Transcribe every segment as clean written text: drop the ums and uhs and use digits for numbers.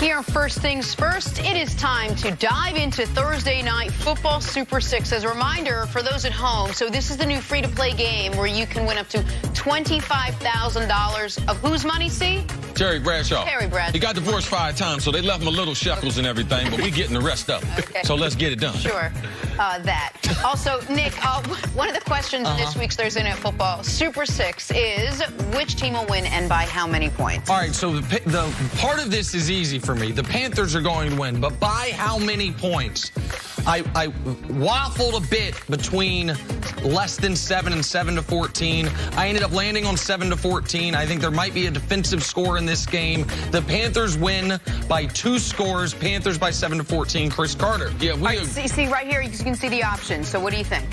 Here on First Things First, it is time to dive into Thursday Night Football Super 6. As a reminder for those at home, so this is the new free-to-play game where you can win up to $25,000 of whose money, see? Terry Bradshaw. Terry Bradshaw. He got divorced 5 times, so they left him a little shekels and everything, but we getting the rest of it. Okay. So let's get it done. Sure. That. Also, Nick, one of the questions in this week's Thursday Night Football Super 6 is which team will win and by how many points? All right, so the part of this is easy for me. The Panthers are going to win, but by how many points? I waffled a bit between less than 7 and 7-14. I ended up landing on 7-14. I think there might be a defensive score in this game. The Panthers win by 2 scores. Panthers by 7-14. Chris Carter. Yeah, see right here, you can see the options. So what do you think?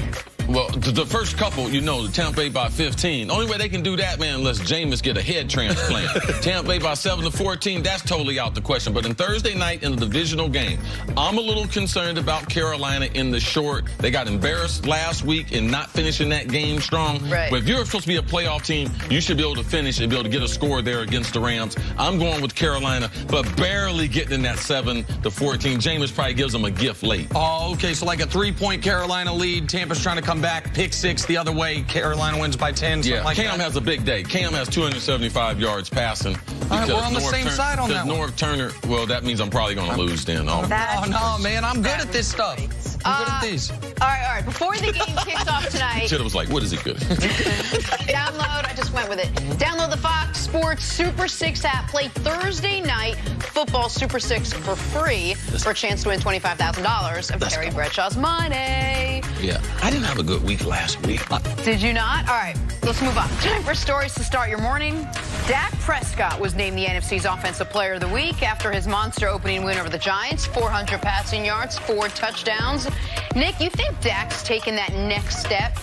Well, the first couple, the Tampa Bay by 15. Only way they can do that, man, unless Jameis get a head transplant. Tampa Bay by 7-14, that's totally out the question. But in Thursday night in the divisional game, I'm a little concerned about Carolina in the short. They got embarrassed last week in not finishing that game strong. Right. But if you're supposed to be a playoff team, you should be able to finish and be able to get a score there against the Rams. I'm going with Carolina, but barely getting in that 7-14. Jameis probably gives them a gift late. Oh, okay, so like a 3-point Carolina lead. Tampa's trying to come back, pick 6 the other way. Carolina wins by 10. Yeah, like Cam has a big day. Cam has 275 yards passing. All right, we're on the same side on that one. North Turner, well, that means I'm probably going to lose then. Oh, no, man, I'm good at this stuff. I'm good at these. All right. Before the game kicks off tonight. Should have was like, what is he good? Download, I just went with it. Download the Fox Sports Super 6 app. Play Thursday Night Football Super 6 for free for a chance to win $25,000 of Terry Bradshaw's money. Yeah, I didn't have a good week last week. Did you not? All right, let's move on. Time for stories to start your morning. Dak Prescott was named the NFC's Offensive Player of the Week after his monster opening win over the Giants. 400 passing yards, 4 touchdowns. Nick, you think Dak's taken that next step?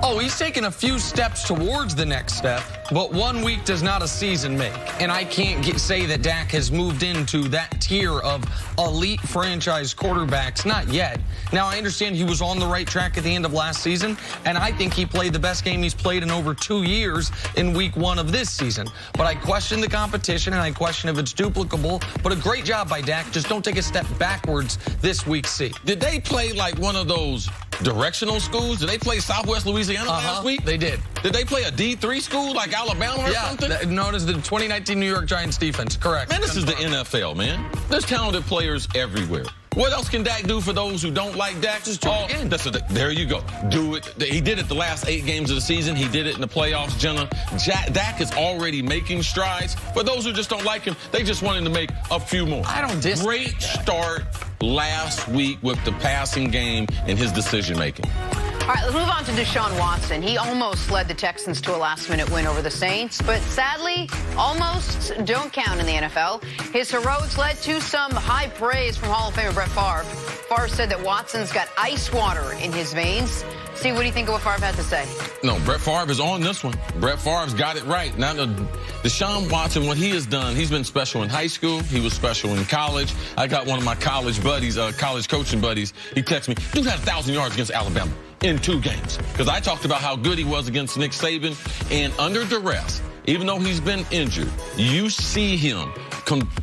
Oh, he's taken a few steps towards the next step, but 1 week does not a season make. And I can't say that Dak has moved into that tier of elite franchise quarterbacks. Not yet. Now, I understand he was on the right track at the end of last season, and I think he played the best game he's played in over 2 years in week 1 of this season. But I question the competition, and I question if it's duplicable. But a great job by Dak. Just don't take a step backwards this week, C. Did they play like one of those directional schools? Did they play Southwest Louisiana last week? They did. Did they play a D3 school like Alabama or something? Yeah, known as the 2019 New York Giants defense. Correct. Man, this is the NFL, man. There's talented players everywhere. What else can Dak do for those who don't like Dak? Just do it again. There you go. Do it. He did it the last 8 games of the season. He did it in the playoffs, Jenna. Dak is already making strides. For those who just don't like him, they just want him to make a few more. I don't disagree. Great start last week with the passing game and his decision-making. All right, let's move on to Deshaun Watson. He almost led the Texans to a last-minute win over the Saints, but sadly, almost don't count in the NFL. His heroics led to some high praise from Hall of Famer Brett Favre. Favre said that Watson's got ice water in his veins. See, what do you think of what Favre had to say? No, Brett Favre is on this one. Brett Favre's got it right. Now, Deshaun Watson, what he has done, he's been special in high school. He was special in college. I got one of my college buddies, college coaching buddies. He texted me, dude had 1,000 yards against Alabama in 2 games. Because I talked about how good he was against Nick Saban. And under duress, even though he's been injured, you see him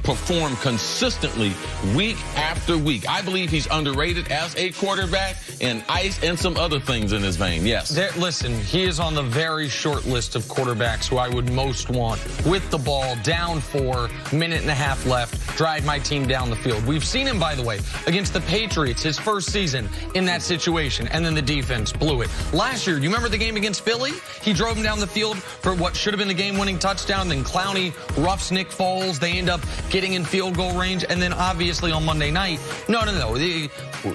perform consistently week after week. I believe he's underrated as a quarterback, and ice and some other things in his vein, yes. Listen, he is on the very short list of quarterbacks who I would most want with the ball, down 4, minute and a half left, drive my team down the field. We've seen him, by the way, against the Patriots, his first season in that situation, and then the defense blew it. Last year, do you remember the game against Philly? He drove him down the field for what should have been the game-winning touchdown, then Clowney roughs Nick Foles. They end up getting in field goal range, and then obviously on Monday night, no.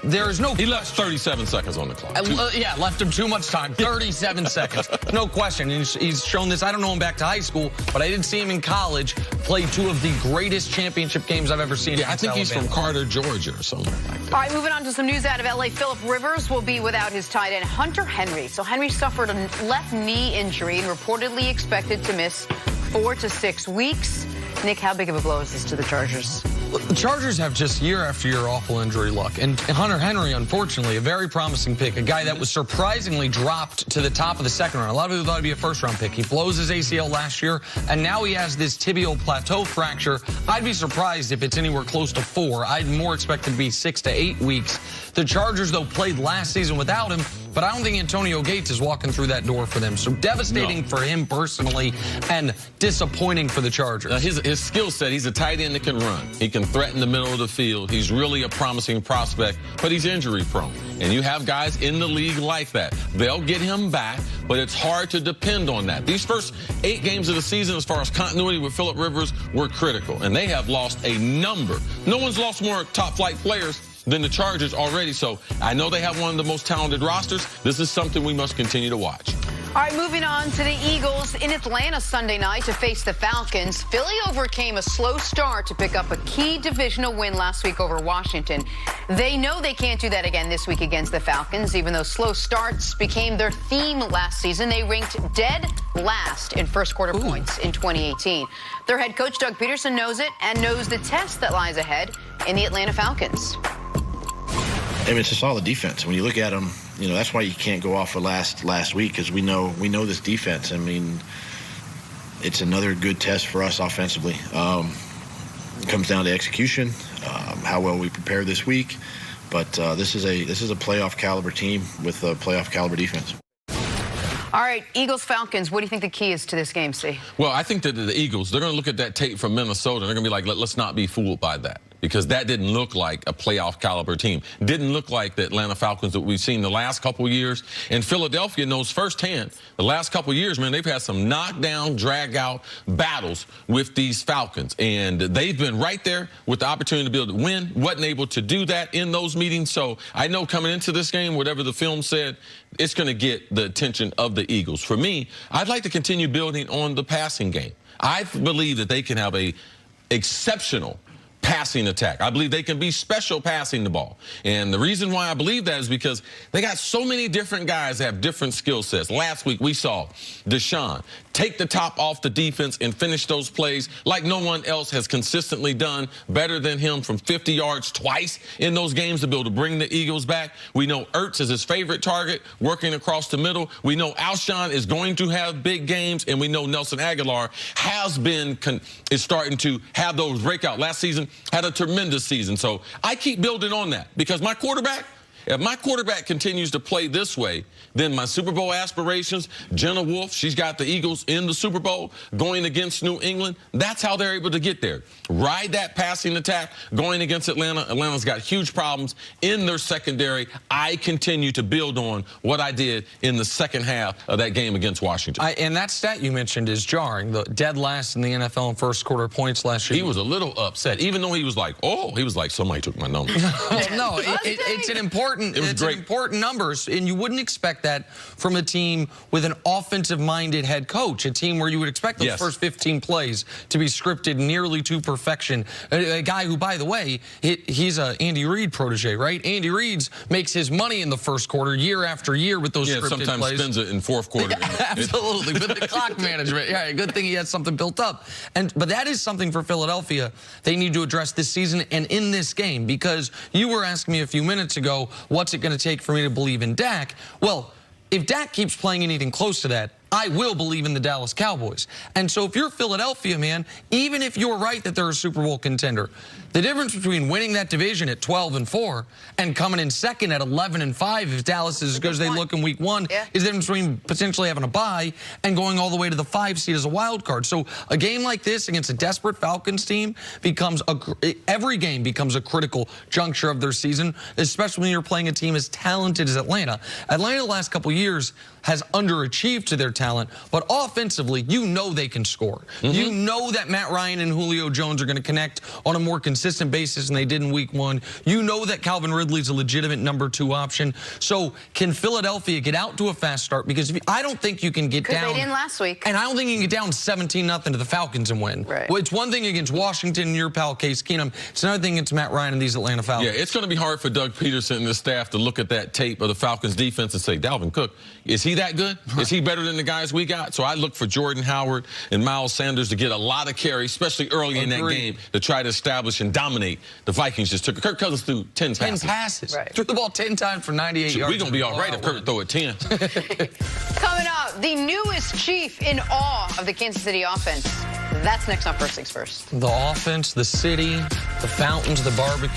There is no... He left 37 seconds on the clock. Yeah, left him too much time. 37 seconds. No question. He's shown this. I don't know him back to high school, but I did see him in college play 2 of the greatest championship games I've ever seen. Yeah, I think he's from Carter, Georgia or something like that. All right, moving on to some news out of L.A. Phillip Rivers will be without his tight end, Hunter Henry. So Henry suffered a left knee injury and reportedly expected to miss 4 to 6 weeks. Nick, how big of a blow is this to the Chargers? The Chargers have just year after year awful injury luck. And Hunter Henry, unfortunately, a very promising pick, a guy that was surprisingly dropped to the top of the second round. A lot of people thought he'd be a first-round pick. He blows his ACL last year, and now he has this tibial plateau fracture. I'd be surprised if it's anywhere close to 4. I'd more expect it to be 6 to 8 weeks. The Chargers, though, played last season without him, but I don't think Antonio Gates is walking through that door for them. So devastating for him personally and disappointing for the Chargers. Now his skill set, he's a tight end that can run. He can threaten the middle of the field. He's really a promising prospect, but he's injury prone. And you have guys in the league like that. They'll get him back, but it's hard to depend on that. These first 8 games of the season, as far as continuity with Phillip Rivers, were critical. And they have lost a number. No one's lost more top-flight players than the Chargers already. So I know they have one of the most talented rosters. This is something we must continue to watch. All right, moving on to the Eagles in Atlanta Sunday night to face the Falcons. Philly overcame a slow start to pick up a key divisional win last week over Washington. They know they can't do that again this week against the Falcons, even though slow starts became their theme last season. They ranked dead last in first quarter points in 2018. Their head coach, Doug Pederson, knows it and knows the test that lies ahead in the Atlanta Falcons. I mean, it's a solid defense. When you look at them, you know, that's why you can't go off for last week, because we know this defense. I mean, it's another good test for us offensively. It comes down to execution, how well we prepare this week. But this is a playoff caliber team with a playoff caliber defense. All right, Eagles-Falcons, what do you think the key is to this game, C? Well, I think that the Eagles, they're going to look at that tape from Minnesota, and they're going to be like, let's not be fooled by that. Because that didn't look like a playoff caliber team. Didn't look like the Atlanta Falcons that we've seen the last couple of years. And Philadelphia knows firsthand the last couple of years, man, they've had some knockdown, drag-out battles with these Falcons. And they've been right there with the opportunity to be able to win. Wasn't able to do that in those meetings. So I know coming into this game, whatever the film said, it's going to get the attention of the Eagles. For me, I'd like to continue building on the passing game. I believe that they can have a exceptional passing attack. I believe they can be special passing the ball. And the reason why I believe that is because they got so many different guys that have different skill sets. Last week we saw Deshaun take the top off the defense and finish those plays like no one else has consistently done, better than him from 50 yards twice in those games to be able to bring the Eagles back. We know Ertz is his favorite target, working across the middle. We know Alshon is going to have big games, and we know Nelson Aguilar is starting to have those breakout. Last season had a tremendous season. So I keep building on that because if my quarterback continues to play this way, then my Super Bowl aspirations, Jenna Wolfe, she's got the Eagles in the Super Bowl going against New England. That's how they're able to get there. Ride that passing attack going against Atlanta. Atlanta's got huge problems in their secondary. I continue to build on what I did in the second half of that game against Washington. And that stat you mentioned is jarring. The dead last in the NFL in first quarter points last year. He was a little upset, even though he was like, somebody took my number. No, it's an important numbers, and you wouldn't expect that from a team with an offensive-minded head coach, a team where you would expect those first 15 plays to be scripted nearly to perfection. A guy who, by the way, he's a Andy Reid protege, right? Andy Reid makes his money in the first quarter year after year with those scripted sometimes plays. Spends it in fourth quarter. Absolutely, but the clock management, yeah, good thing he has something built up. But that is something for Philadelphia they need to address this season and in this game, because you were asking me a few minutes ago, what's it going to take for me to believe in Dak? Well, if Dak keeps playing anything close to that, I will believe in the Dallas Cowboys. And so if you're Philadelphia, man, even if you're right that they're a Super Bowl contender, the difference between winning that division at 12-4 and coming in second at 11-5, if Dallas is as good as they look in week 1, is the difference between potentially having a bye and going all the way to the 5 seed as a wild card. So a game like this against a desperate Falcons team every game becomes a critical juncture of their season, especially when you're playing a team as talented as Atlanta. Atlanta the last couple years has underachieved to their talent, but offensively, you know they can score. You know that Matt Ryan and Julio Jones are going to connect on a more consistent basis than they did in week 1. You know that Calvin Ridley's a legitimate number 2 option. So can Philadelphia get out to a fast start? Because I don't think you can get down. They didn't last week. And I don't think you can get down 17-0 to the Falcons and win. Right. Well, it's one thing against Washington and your pal Case Keenum. It's another thing against Matt Ryan and these Atlanta Falcons. Yeah, it's going to be hard for Doug Pederson and the staff to look at that tape of the Falcons defense and say, Dalvin Cook, is he that good? Is he better than the guy guys we got. So I look for Jordan Howard and Miles Sanders to get a lot of carries, especially early in that game, to try to establish and dominate. The Vikings just took Kirk Cousins threw 10 passes. Right. Threw the ball 10 times for 98 yards. We're going to be all right if Kirk throw it 10. Coming up, the newest chief in awe of the Kansas City offense. That's next on First Things First. The offense, the city, the fountains, the barbecue.